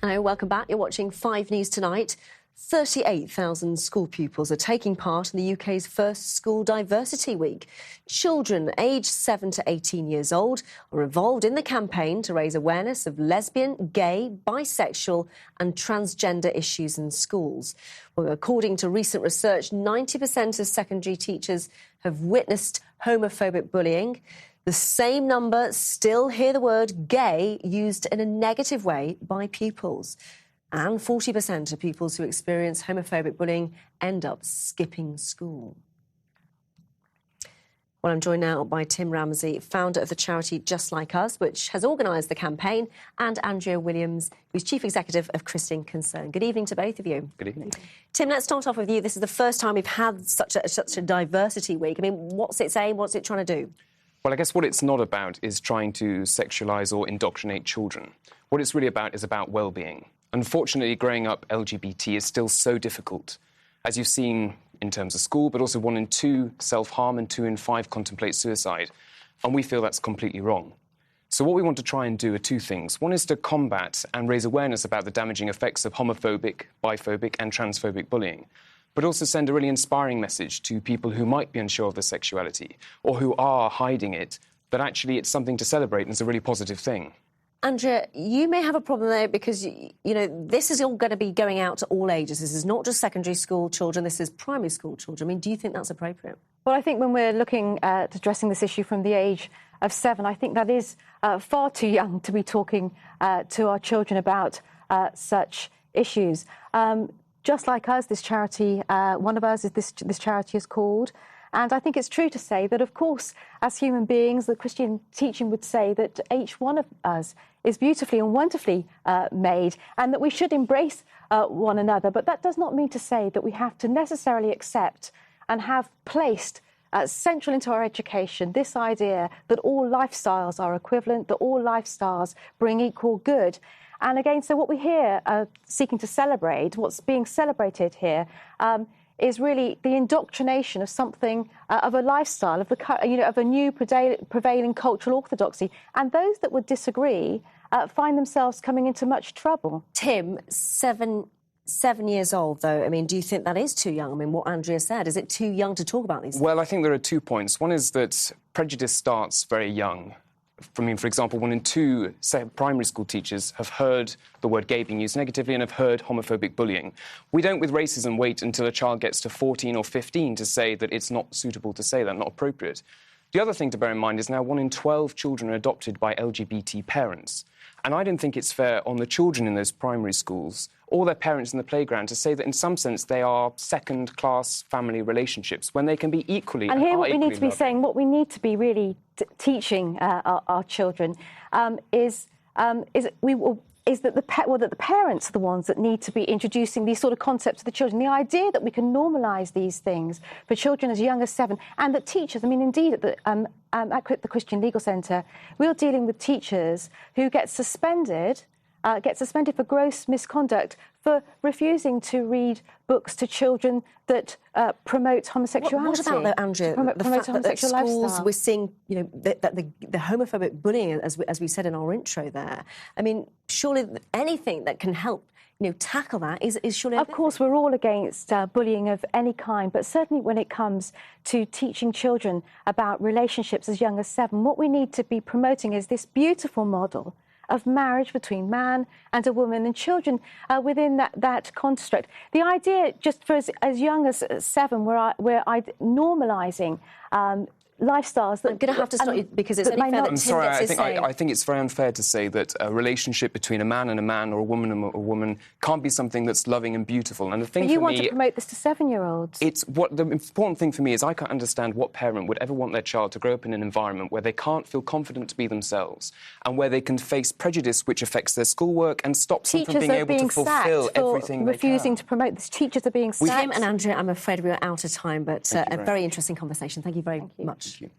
Hello, welcome back. You're watching 5 News Tonight. 38,000 school pupils are taking part in the UK's first School Diversity Week. Children aged 7 to 18 years old are involved in the campaign to raise awareness of lesbian, gay, bisexual and transgender issues in schools. Well, according to recent research, 90% of secondary teachers have witnessed homophobic bullying. The same number still hear the word gay used in a negative way by pupils. And 40% of pupils who experience homophobic bullying end up skipping school. Well, I'm joined now by Tim Ramsey, founder of the charity Just Like Us, which has organised the campaign, and Andrea Williams, who's Chief Executive of Christian Concern. Good evening to both of you. Good evening. Tim, let's start off with you. This is the first time we've had such a diversity week. I mean, what's its aim? What's it trying to do? Well, I guess what it's not about is trying to sexualise or indoctrinate children. What it's really about is about well-being. Unfortunately, growing up LGBT is still so difficult, as you've seen in terms of school, but also 1 in 2 self-harm and 2 in 5 contemplate suicide. And we feel that's completely wrong. So what we want to try and do are 2 things. One is to combat and raise awareness about the damaging effects of homophobic, biphobic and transphobic bullying, but also send a really inspiring message to people who might be unsure of their sexuality or who are hiding it, that actually it's something to celebrate and it's a really positive thing. Andrea, you may have a problem there because, you know, this is all going to be going out to all ages. This is not just secondary school children, this is primary school children. I mean, do you think that's appropriate? Well, I think when we're looking at addressing this issue from the age of 7, I think that is far too young to be talking to our children about such issues. Just Like Us, this charity, one of us, this charity is called. And I think it's true to say that, of course, as human beings, the Christian teaching would say that each one of us is beautifully and wonderfully made, and that we should embrace one another. But that does not mean to say that we have to necessarily accept and have placed central into our education this idea that all lifestyles are equivalent, that all lifestyles bring equal good. And again, so what we here are seeking to celebrate, what's being celebrated here, is really the indoctrination of something, of a lifestyle, of a new prevailing cultural orthodoxy. And those that would disagree find themselves coming into much trouble. Tim, 7 years old, though, I mean, do you think that is too young? I mean, what Andrea said, is it too young to talk about these things? Well, I think there are 2 points. One is that prejudice starts very young. I mean, for example, 1 in 2 primary school teachers have heard the word gay being used negatively and have heard homophobic bullying. We don't, with racism, wait until a child gets to 14 or 15 to say that it's not suitable to say that, not appropriate. The other thing to bear in mind is now 1 in 12 children are adopted by LGBT parents. And I don't think it's fair on the children in those primary schools or their parents in the playground to say that in some sense they are second-class family relationships when they can be equally and here what we need to be loving. saying, what we need to be really teaching our children is that the parents are the ones that need to be introducing these sort of concepts to the children. The idea that we can normalise these things for children as young as 7, and that teachers, I mean, indeed, at the Christian Legal Centre, we're dealing with teachers who get suspended for gross misconduct for refusing to read books to children that promote homosexuality. What about, though, Andrea, the fact that at schools lifestyle. we're seeing, you know, that the homophobic bullying, as we said in our intro there, I mean, surely anything that can help, you know, tackle that is surely... Of course, we're all against bullying of any kind, but certainly when it comes to teaching children about relationships as young as 7, what we need to be promoting is this beautiful model of marriage between man and a woman, and children within that construct. The idea, just for as young as 7, we're normalising lifestyles that... I'm going to have to stop you because it's only fair that Tim gets his say. I think it's very unfair to say that a relationship between a man and a man or a woman and a woman can't be something that's loving and beautiful. And the thing but you want to promote this to 7-year-olds. The important thing for me is I can't understand what parent would ever want their child to grow up in an environment where they can't feel confident to be themselves and where they can face prejudice which affects their schoolwork and stops them from being able to fulfil everything they can. Refusing to promote this. Teachers are being sacked. Tim and Andrea, I'm afraid we are out of time, but a very interesting conversation. Thank you very much. Thank you.